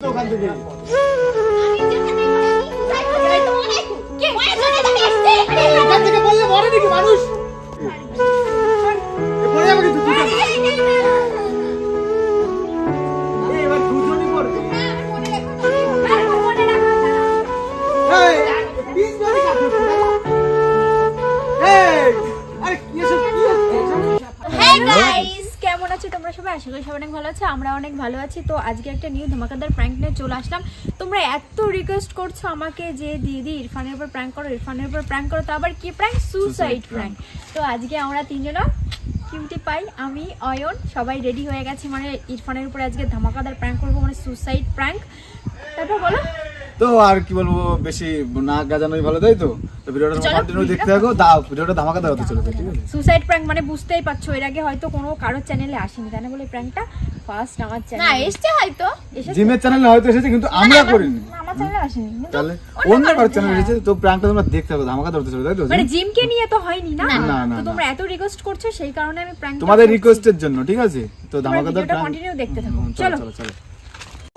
ওখান থেকে এখান থেকে বললে মরে নাকি মানুষ পড়ে যাবে কিন্তু এবার দুজনই পড়বে কেমন আছো তোমরা সবাই? আশা করি সবাই অনেক ভালো আছে, আমরা অনেক ভালো আছি। তো আজকে একটা নিউ ধামাকাদার প্র্যাঙ্ক নিয়ে চলে আসলাম। তোমরা এত রিকোয়েস্ট করছো আমাকে যে দিদি ইরফানের উপর প্র্যাঙ্ক করো, ইরফানের উপর প্র্যাঙ্ক করো। তো আবার কি প্র্যাঙ্ক? Suicide prank. তো আজকে আমরা তিনজনা কিউটি পাই, আমি অয়ন সবাই রেডি হয়ে গেছি, মানে ইরফানের উপর আজকে ধামাকাদার প্র্যাঙ্ক করবো, মানে সুসাইড প্র্যাঙ্ক। তারপর বলো তো আর কি বলবো, বেশি না গাজানোই ভালো, তাই তো? ভিডিওটা কন্টিনিউ দেখতে থাকো, দাও ভিডিওটা ধামাকাদার হতে চলেছে, ঠিক আছে? সুসাইড প্র্যাঙ্ক মানে বুঝতেই পারছো, এর আগে হয়তো কোনো কারোর চ্যানেলে আসেনি, তাই না? বলে প্র্যাঙ্কটা ফার্স্ট আমার চ্যানেলে না এসেছে, হয়তো জিমের চ্যানেলে হয়তো এসেছে, কিন্তু আমরা করিনি। আমার চ্যানেলে আসেনি, তাহলে অন্য কারোর চ্যানেলে এসেছে। তো প্র্যাঙ্কটা তোমরা দেখতে থাকো, ধামাকাদার হতে চলেছে, তাই তো? মানে জিমকে নিয়ে তো হয়নি না। না তো তোমরা এত রিকোয়েস্ট করছো, সেই কারণে আমি প্র্যাঙ্ক তোমাদের রিকোয়েস্টের জন্য, ঠিক আছে? তো ধামাকাদার প্র্যাঙ্ক কন্টিনিউ দেখতে থাকো, চলো চলো। চলো।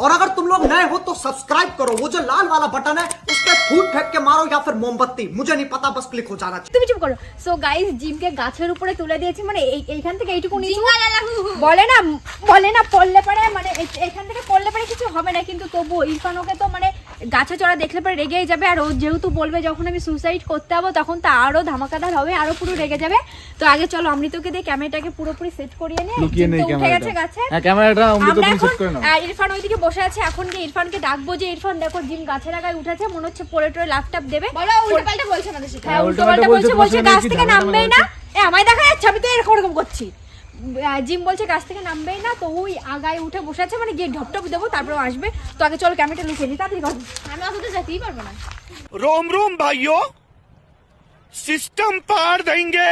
और अगर तुम लोग नए हो तो सब्सक्राइब करो, वो जो लाल वाला बटन है उस पर फूट फेंक के मारो या फिर मोमबत्ती, मुझे नहीं पता, बस क्लिक हो जाना चाहिए। তুমি চুপ করো। সো গাইস, জিমকে গাছের উপরে তুলে দিয়েছি, মানে এইখান থেকে এইটুকু নিচু বলে না পড়লে পারে, মানে এখান থেকে পড়লে পারে কিছু হবে না, কিন্তু তবু ইরফান ওকে তো মানে গাছে চড়া দেখলে পরে রেগেই যাবে। আর ও যেহেতু বলবে যখন আমি সুসাইড করতে যাবো, তখন তো আরো ধামাকাদার হবে, আরো পুরো রেগে যাবে। তো আগে চলো অমৃতকে দিয়ে ক্যামেরাটাকে পুরোপুরি সেট করিয়ে নিয়ে লুকিয়ে নেই উঠে গেছে গাছে। হ্যাঁ, ক্যামেরাটা অমৃত তুমি সেট করে নাও। ইরফান ওইদিকে বসে আছে, এখন গিয়ে ইরফানকে ডাকবো যে ইরফান দেখো জিম গাছের আগায় উঠেছে, মনে হচ্ছে পরে টরে লাফটাপ দেবে। বলো উল্টোপাল্টা বলছে আমাদের সাথে। হ্যাঁ, উল্টোপাল্টা বলছে গাছ থেকে নামবেই না। আমায় দেখা যাচ্ছে, আমি তো এরকম করছি। জিম বলছে গাছ থেকে নামবেই না, তো ওই আগায় উঠে বসে আছে, মানে গিয়ে ঢপটপ দেবো, তারপরে আসবে। তো আগে চলো ক্যামেরাটা লুকিয়ে নিই, তাড়াতাড়ি করো। আমি অতটা যেতেই পারবো না। रोम रोम भाइयों, सिस्टम पार देंगे।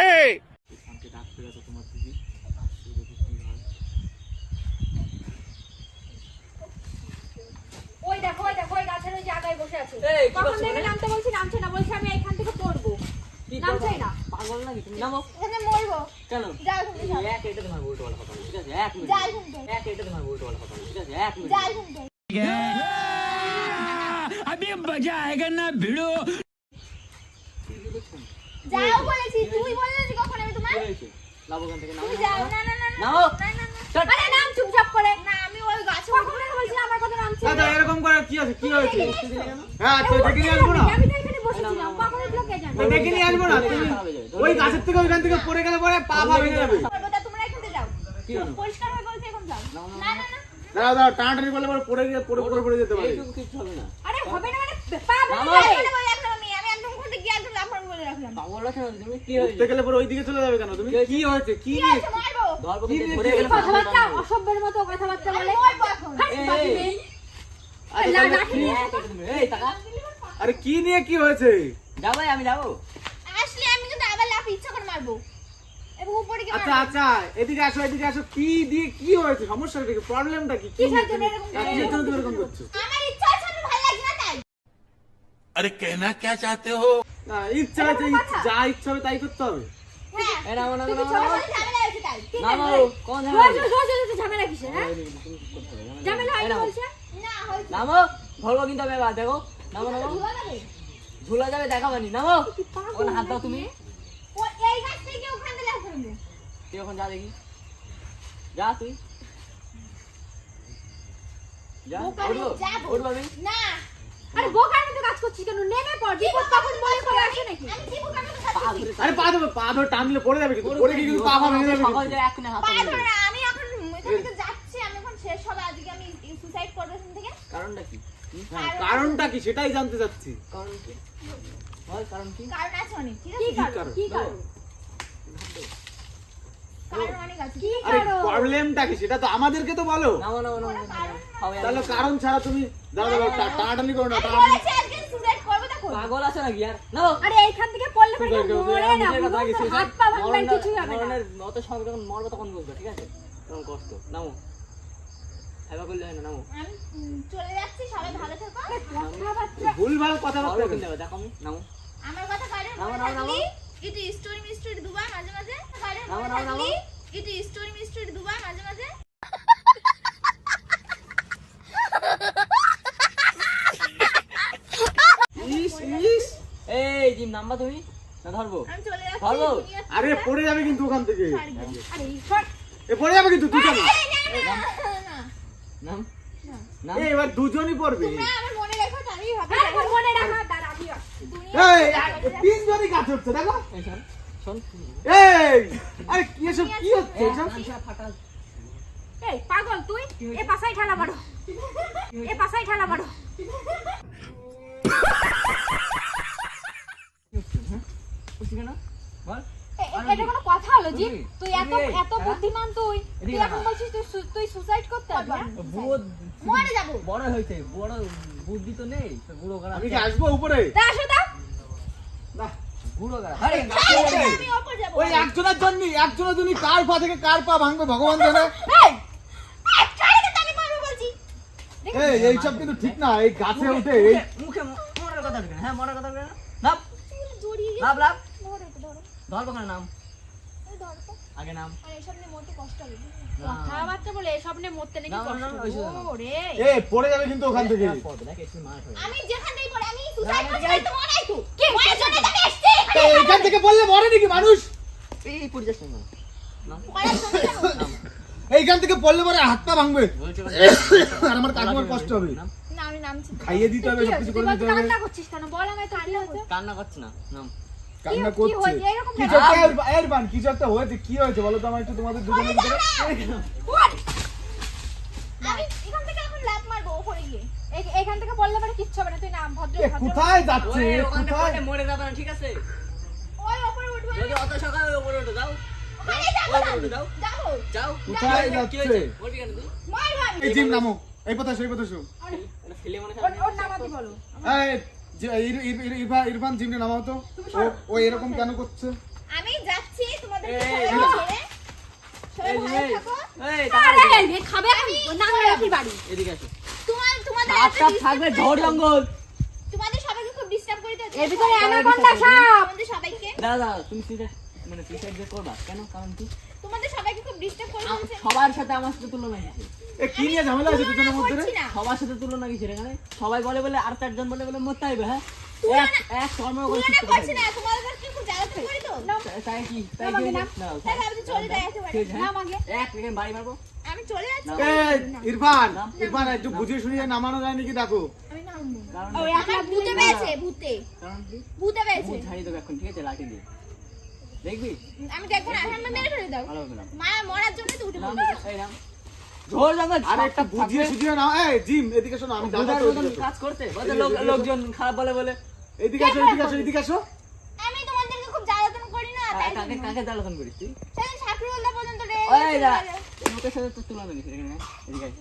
ওই দেখো ওই গাছের ওই জায়গায় বসে আছে। কখন থেকে নামতে বলছি, নামছে না, বলছে আমি এখান থেকে পড়বো, নামছেই না। পাগল নাকি তুমি? নামো। এখানে মরবো কেন? যাও তুমি যাও। এক এটা তোমার উল্টো वाला কথা, ঠিক আছে? এক মিনিট। যাও তুমি এক এটা তোমার উল্টো वाला কথা, ঠিক আছে? এক মিনিট। যাও তুমি अभी मजा आएगा ना भिड़ो। যাও বলেছি, তুই বললি যে কখন আমি তোমার। কি হয়েছে? লাভ ওখান থেকে নামো। তুই যাও। না নামো। আরে নাম চুপচাপ করে। না আমি ওই গাছে কখন থেকে বলছি আমার কথা নামছে। দাদা এরকম করে কি আছে, কি হয়েছে? হ্যাঁ, তো দেখে নিয়ে আসবো না, আমি তো এখানে বসেছিলাম, কখন ব্লকে জানো। তো দেখে নিয়ে আসবো না। তুমি ওই গাছের থেকে ওইখান থেকে পড়ে গেলে পরে পা ভেঙে যাবে। তোমরা এখান থেকে যাও, পরিষ্কার হয়ে বলছে এখন যাও। না দাদা টানাটানি করলে পরে পড়ে গিয়ে পড়ে যেতে পারে। এইটুকু কিছু হবে না। আরে হবে না, মানে পা ভেঙে যাবে বলে রাখলাম আমি একদম ওখানে গিয়ে একদম লাফান বলে রাখলাম। পাগল আছো নাকি তুমি? কি হয়েছে? উঠতে গেলে পরে ওইদিকে চলে যাবে কেন? তুমি কি হয়েছে? কি কি আছে মারবো? ধরবো কিন্তু ধরে গেলে কথাবার্তা অসভ্যের মতো কথাবার্তা বলে। মারবো এখন। এই টাকা। আরে কি নিয়ে কি হয়েছে? যাও ভাই, আমি যাবো। আসলে আমি কিন্তু আবার লাফ ইচ্ছা করে মারবো, এবং উপরে কি আচ্ছা আচ্ছা, এদিকে আসো। কি দিয়ে কি হয়েছে? সমস্যাটা কি? প্রবলেমটা কি? কিসের জন্য এরকম করছো? কিসের জন্য তুমি এরকম করছো? আমার ইচ্ছা আছে, আমি ভালো লাগছে না তাই। अरे कहना क्या चाहते हो? না, ইচ্ছা আছে, যা ইচ্ছা হবে তাই করতে হবে। হ্যাঁ, এই নামো নামো তুমি নামো। ছোট ছোট ঝামেলা হয়েছে তাই। ঠিক আছে? নামো। কোন ঝামেলা? রোজ ঝামেলা কিসের? হ্যাঁ, ঝামেলা হয়নি বলছে না, হয়েছে। নামো। ধরবো কিন্তু আমি এবার, দেখো। নামো নামো। ধোয়া যাবে? ঝুলা যাবে, দেখাবানি। নামো। ওখানে হাত দাও তুমি। ও এই গাছ থেকে ওখান থেকে লাফ করবে। তুই এখন যা দেখি। যা তুই। যা। ওখানে উঠবো? যাবো। উঠবো আমি? না, আরে বোকার মতো কাজ করছিস কেন? নেমে পড়, বিপদ কখন মনে করে আসে নাকি? আমি কি বোকার মতো কাজ পা করছি? ধরে আরে পা ধরে টানলে পড়ে যাবে, কিন্তু পড়ে গিয়ে কিন্তু পা ভেঙে যাবে। সকাল যায় এক্ষুনি হাত পা ধরে। ধরে না, আমি এখন এখান থেকে যাচ্ছি, আমি এখন শেষ হবে আজকে, আমি সুসাইড করব এখান থেকে। কারণটা কি? হ্যাঁ, কারণটা কি সেটাই জানতে চাচ্ছি। কারণ কি? বল কারণ কি? কারণ আছে অনেক, ঠিক কি আছে? কারণ? কি কারণ? কারণ অনেক আছে। কি আরে কারণ? প্রবলেমটা কি সেটা তো আমাদেরকে তো বলো। নামো নামো নামো। খাও ইয়ার। তাহলে কারণ ছাড়া তুমি দাঁড়াও, টানাটানি করো না। আমি বলেছি আজকে সুসাইড করব, দেখো। পাগল আছো নাকি আর? নাও। আরে এইখান থেকে পড়লে পরে কেউ মরে না, হাত পা ভাঙবে, কিছুই হবে না। অত সব যখন মরবো তখন বুঝবে, ঠিক আছে? তখন কষ্ট। নামো। এবার করলে হয় না, নামো। আমি চলে যাচ্ছি, সবাই ভালো থেকো। কথাবার্তা ভুলভাল কথাবার্তা ধরবো বলছো। কিন্তু এবার, দেখো আমি। নামো। আমার কথা কারণ নামো, মনে নামো, নামো। থাকলি একটু স্টোরি মিস্টোরি দুবার মাঝে মাঝে, কারণ নামো, মনে নামো, নামো। থাকলি একটু স্টোরি মিস্টোরি দুবার মাঝে মাঝে। নাম্বার তুমি না ধরবো? আমি চলে যাচ্ছি ধরবো? দুনিয়া থেকে। আরে পড়ে যাবে কিন্তু ওখান থেকে, ছাড় দে। আরে ঈশ্বর এ পড়ে যাবে কিন্তু দুজন। না নাম নাম এই এবার দুজনই পড়বে। তোমরা আমার মনে রেখো তাহলে হবে আমার মনে রাখা দাঁড়া আমি দুনিয়া এই তিনজনই কাজ হচ্ছে দেখো। এই শোন শোন এই আরে কি এসব কি হচ্ছে এসব? ফাটা এই পাগল তুই এ পাছাই ঠেলা মারো এ পাছাই ঠেলা মারো বুঝছি কেন বল এটা কোনো কথা হলো জি তুই এত এত বুদ্ধিমান তুই তুই এখন বলছিস তুই সুসাইড করতে পারবি না বুড়ো মরে যাব বড় হয়েছে বড় বুদ্ধি তো নেই তো বুড়ো করা আমি কি আসবো উপরে? তা আসো তা না বুড়ো করা আরে আমি ওপর যাব ওই একজনের জন্য কার পা থেকে কার পা ভাঙবে ভগবান জানে। এই ছাড়ে দে আমি মারবো বলছি এই এইসব কিন্তু ঠিক না, এই গাছে উঠে এই মুখে মরার কথা বলবে হ্যাঁ মরার কথা বলবে না লাভ জড়িয়ে গেছে লাভ লাভ ধরো তো ধরো ধরবো কেন নাম এই ধরো তো আগে নাম আর এসব নিয়ে মরতে কষ্ট হবে না। কথাবার্তা বলে এসব নিয়ে মরতে নাকি না, না, কষ্ট না, ওইসব না। ওরে এ পড়ে যাবে কিন্তু ওখান থেকে। পড়বে না কেসি মার হয়ে আমি যেখান থেকেই পড়ে আমি সুসাইড করতে তো মরাই তো কি মরার জন্য তো আমি এসেছি তো এখান থেকে বললে মরে নাকি মানুষ? এই পড়ে যাস না নাম মরার জন্য কেন? এইখান থেকে পড়লে পরে হাত পা ভাঙবে বলছে আর আমার কাকুমার কষ্ট হবে। নাম না আমি নামছি খাইয়ে দিতে হবে, সবকিছু করে দিতে হবে। কান্না করছিস কেন বল আমায় তো কি হয়েছে কান্না করছে না নাম কান্না কি করছে হয়েছে? এরকম কিছু একটা এরবান কিছু একটা হয়েছে, কি হয়েছে বলো তো আমার একটু, তোমাদের দুজনের ভিতরে। What? আমি এখান থেকে এখন লাফ মারবো উপরে গিয়ে এখান থেকে বললে পরে কিচ্ছু হবে না তুই নাম ভদ্র এ কোথায় যাচ্ছে ওই এ ওখানে কোথায়? পড়ে মরে যাবে না ঠিক আছে ওই উপরে উঠবে যদি অত সকালে উপরে উঠে যাও ওখানে যাবো ওই না। উপরে যাও যাবো যাও কোথায় কি যাচ্ছে? হয়েছে বলবি কেন তুই মারবো আমি এই জিম নামো, এই কথা শো, এই কথা শো। এটা ফেলে মনে ওর নামাতে বলো এই ইরফান জিমে নামাও তো। ও এরকম কেন করছে? আমি যাচ্ছি তোমাদের এই, সবাই ভালো থাকো এই আরে এই খাবে আমি নাঙ্গা রাখি বাড়ি এদিকে আসো তোমাদের সাপটা থাকবে ঝড় জঙ্গল তোমাদের সবাইকে খুব ডিস্টার্ব করে দিতে এর ভিতরে অ্যানাকোন্ডা সাপ তোমাদের সবাইকে দাদা তুমি সুইসাইড মানে সুইসাইড করবা কেন কারণ কি তোমাদের সবাইকে খুব ডিস্টার্ব করে দিতে সবার সাথে আমার সাথে তুলনা কিসে এ কি নিয়ে ঝামেলা আছে দুজনের মধ্যে রে? করছি না সবার সাথে তুলনা কিসের এখানে সবাই বলে বলে আর চারজন বলে বলে মরতে হবে হ্যাঁ এক এক কর্ম করে তুলনা করছি না তোমাদের কাছে খুব জ্বালাতন করি তো তাই কি তাই নাম আগে কি নাম। না তাহলে আমি চলে যাই একেবারে। নাম আগে। এক এখানে বাড়ি মারবো আমি চলে যাচ্ছি এই ইরফান একটু বুঝে শুনিয়ে নামানো যায় নাকি দেখো। আমি নামবো কারণ ওই আমার ভূতে পেয়েছে ভূতে কারণ কি ভূতে পেয়েছে ভূত ছাড়িয়ে দেবো এখন ঠিক আছে লাঠি দিয়ে দেখবি আমি দেখবো না আমি মেরে ফেলে দাও ভালো হবে না মা মরার জন্য তো উঠে নাম পড়বে এই নাম ঝড় জঙ্গল আরে একটা বুঝিয়ে সুঝিয়ে নাও। এই জিম এদিকে শোনো, আমি দাদা তো এদিকে আসো। কাজ করতে বলতে লোকজন খারাপ বলে বলে এদিকে আসো, এদিকে আসো, এদিকে আসো। আমি তোমাদেরকে খুব জ্বালাতন করি না তাই কাকে কাকে জ্বালাতন করিস তুই সেদিন সাকরুল্লাহ পর্যন্ত রে ওই দা লোকের সাথে তো তুলনা নিস এখানে এদিকে আয়।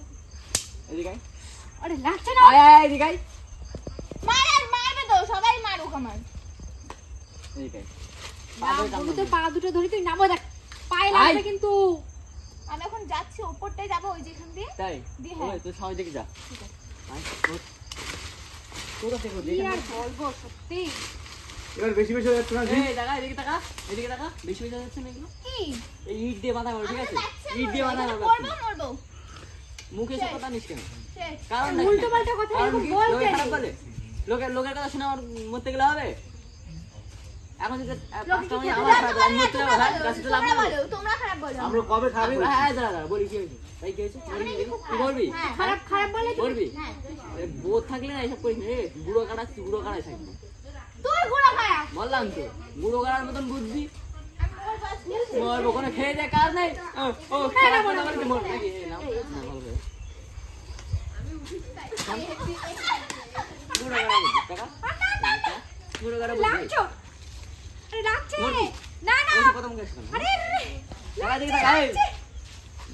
এদিকে আয়। আরে লাগছে না আয় আয় এদিকে আয়। মারবে তো সবাই মারুক আমার এদিকে আয়। তো পা দুটো ধরে তুই নামো দেখ পায়ে লাগবে কিন্তু আমি এখন যাচ্ছি উপরটায় যাবো ওই যেখান দিয়ে তাই দি হ্যাঁ। ওই তুই সবাই দেখে যা আয়, ওঠ। তোর কাছে কোথায়? কি আর বলবো সত্যি এবার বেশি বেশি হয়ে যাচ্ছে না জিম? এই টাকা এদিকে টাকা এদিকে টাকা বেশি বেশি যাচ্ছে না এগুলো কি এই ইট দিয়ে বাঁধা করো ঠিক আছে যাচ্ছে ইট দিয়ে বাঁধা করো মরবো মরবো মুখে সব কথা নিস কেন শেষ কারণ উল্টো পাল্টা কথা এরকম বলতে লোকে নেই। খারাপ বলে লোকের কথা শুনে আমার মরতে গেলে হবে এখন যদি পাঁচটা মানে আমার খারাপ লাগে, আমি মরতে যাবো হ্যাঁ গাছে তো লাভ তোমরা নেই। বলো তোমরা খারাপ বলো আমরা কবে খাবে? হ্যাঁ দাঁড়া দাঁড়া বলি কি হয়েছে তাই কি হয়েছে বলি কি হয়েছে? তুই বলবি হ্যাঁ খারাপ খারাপ বলে তুমি- বলবি হ্যাঁ বোধ থাকলে না এসব করিস না রে বুড়ো কাটাচ্ছি বুড়ো কাটাই থাকবি তুই গুড়া খায়া বললাম তো বুড়ো কাটার মতন বুদ্ধি আমি বলবো মরবো কোনো খেয়ে দেয় কাজ নাই ও খারাপ কথা বলতে মর নাকি এই নাও না ভালো করে বুড়ো কাটা বুদ্ধি টাকা বুড়ো কাটা বুদ্ধি লাগছো আরে লাগছে মরবি? না না ওইসব কথা মুখে আসবে না আরে আরে, টাকা দিকে টাকা এই লাগছে।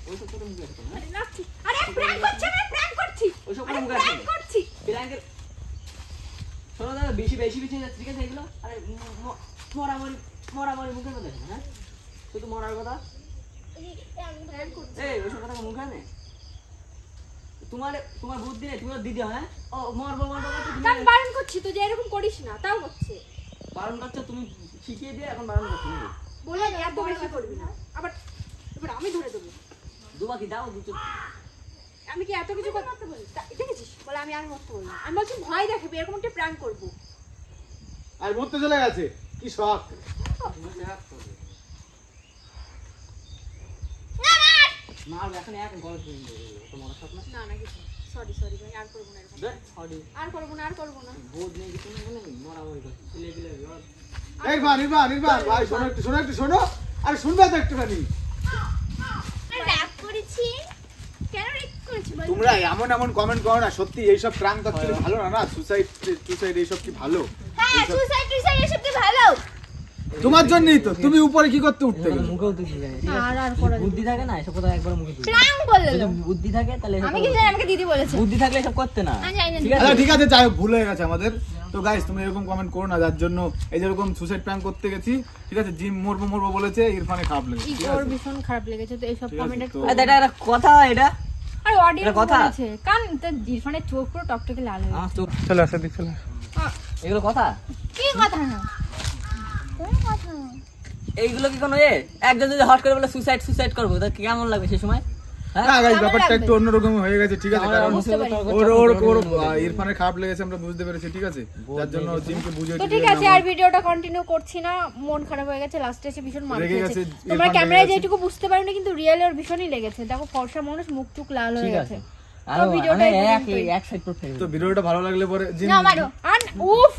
ওইসব কথা মুখে আসবে না আরে লাগছে আরে প্র্যাঙ্ক করছি আমি প্র্যাঙ্ক করছি ওইসব আরে কথা মুখে আসবে প্র্যাঙ্ক না করছি ব্ল্যাঙ্কেট শোনো দাদা বেশি বেশি বেশি যাচ্ছে ঠিক আছে এগুলো আরে মরামরি মুখের কথা হ্যাঁ শুধু মরার কথা আমি প্র্যাঙ্ক করছি এই ওইসব কথা মুখে আনে তোমার বুদ্ধি নেই তুমি ওর দিদি হ্যাঁ ও মরবো তুমি আমি বারণ করছি তো যে এরকম করিস না তাও হচ্ছে বারণ করছো তুমি শিখিয়ে দিয়ে এখন বারণ করছো নাকি? বলে এত বেশি করবি না আবার এবার আমি ধরে দেবো দুবাকি দাও দুটো আমি কি এত কিছু করতে বলি দেখেছিস বলে আমি আর মরতে বলি না আমি বলছি ভয় দেখাবি এরকম একটা প্র্যাঙ্ক করবো আর মরতে চলে গেছে, কি শখ। মার এখন এক গল্প তো মনে স্বপ্ন না না কিছু সরি ভাই, আর করবো না এরকম। সরি আর করবো না বোধ নেই কিছু মনে নেই মরামরি করছে ছেলে গেলে ইরফান ভাই শোনো আরে শুনবে তো একটুখানি। র‍্যাপ করেছি কেন র‍্যাপ করেছি বল? তোমরা এমন কমেন্ট করো না, সত্যি এইসব প্র্যাঙ্ক তো অ্যাকচুয়ালি ভালো না, সুসাইড এইসব কি ভালো? হ্যাঁ সুসাইড এসব কি ভালো? তোমার জন্যই তো, তুমি উপরে কি করতে উঠতে গেলে? মুখেও তো কি জানি আর করা বুদ্ধি থাকে না এসব কথা একবার মুখে তুলি প্র্যাঙ্ক বললো। যদি বুদ্ধি থাকে তাহলে এসব আমি কি জানি, আমাকে দিদি বলেছে। বুদ্ধি থাকলে এসব করতে না আমি জানি না। ঠিক আচ্ছা আছে ঠিক আছে, যাই হোক, ভুল হয়ে গেছে আমাদের। তো গাইস তোমরা এরকম কমেন্ট করো না, যার জন্য এই যেরকম সুসাইড প্র্যাঙ্ক করতে গেছি, ঠিক আছে, জিম মরবো বলেছে, ইরফানে খারাপ লেগেছে, ঠিক ওর আছে? ভীষণ খারাপ লেগেছে, তো এইসব ঠিক আছে, কমেন্ট তো আরে এটা একটা কথা এটা আর অডিয়েন্স এটা কথা? বলেছে, কারণ তো ইরফানের চোখ পুরো টকটকে লাল হয়ে আমার চোখ চলে আসে দিক চলে। এগুলো কথা কি কথা না কোন কথা না এইগুলো কি কোনো একজন যদি হট করে বলে সুসাইড করবো তা কেমন লাগবে সেই সময় হ্যাঁ না গাইস, কেমন ব্যাপারটা লাগবে? একটু অন্যরকম হয়ে গেছে, ঠিক আছে, আমরা কারণ বুঝতে পারি। ওর ইরফানের খারাপ লেগেছে, আমরা বুঝতে পেরেছি, ঠিক আছে, যার জন্য জিমকে বুঝিয়ে তো ঠিক আছে, আর ভিডিওটা কন্টিনিউ করছি না, মন খারাপ হয়ে গেছে, লাস্টে এসে ভীষণ মার রেগে খেয়েছে। গেছে, তোমরা ইরফান ক্যামেরায় রেগে গেছে। যেটুকু বুঝতে পারো না, কিন্তু রিয়েল ওর ভীষণই লেগেছে। দেখো ফর্সা মানুষ, মুখ টুক লাল হয়ে ঠিক গেছে। আছে তো ভিডিওটা এক সাইড করে ফেলবো তো ভিডিওটা ভালো লাগলে পরে জিম না মারো আর উফ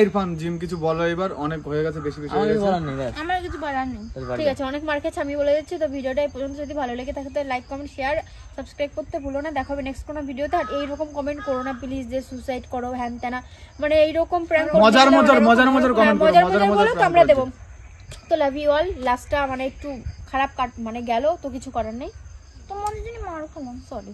ইরফান জিম কিছু বলো, এবার অনেক হয়ে গেছে, বেশি হয়ে আমাকে গেছে। বলার নেই ব্যাস আমার কিছু বলার নেই। তাহলে বাদ ঠিক দাও। আছে, অনেক মার খেয়েছে, আমি বলে দিচ্ছি। তো ভিডিওটা এই পর্যন্ত যদি ভালো লেগে থাকে তো লাইক কমেন্ট শেয়ার সাবস্ক্রাইব করতে ভুলো না। দেখা হবে নেক্সট কোনো ভিডিওতে। আর এইরকম কমেন্ট করো না প্লিজ, যে সুসাইড করো হ্যান তেনা, মানে এইরকম প্র্যাঙ্ক মজার comment করো, মজার বলো তো আমরা prank দেবো। তো লাভ ইউ অল। লাস্টটা মানে একটু খারাপ মানে গেল, তো কিছু করার নেই। তো মনে জানি মার খেলাম, সরি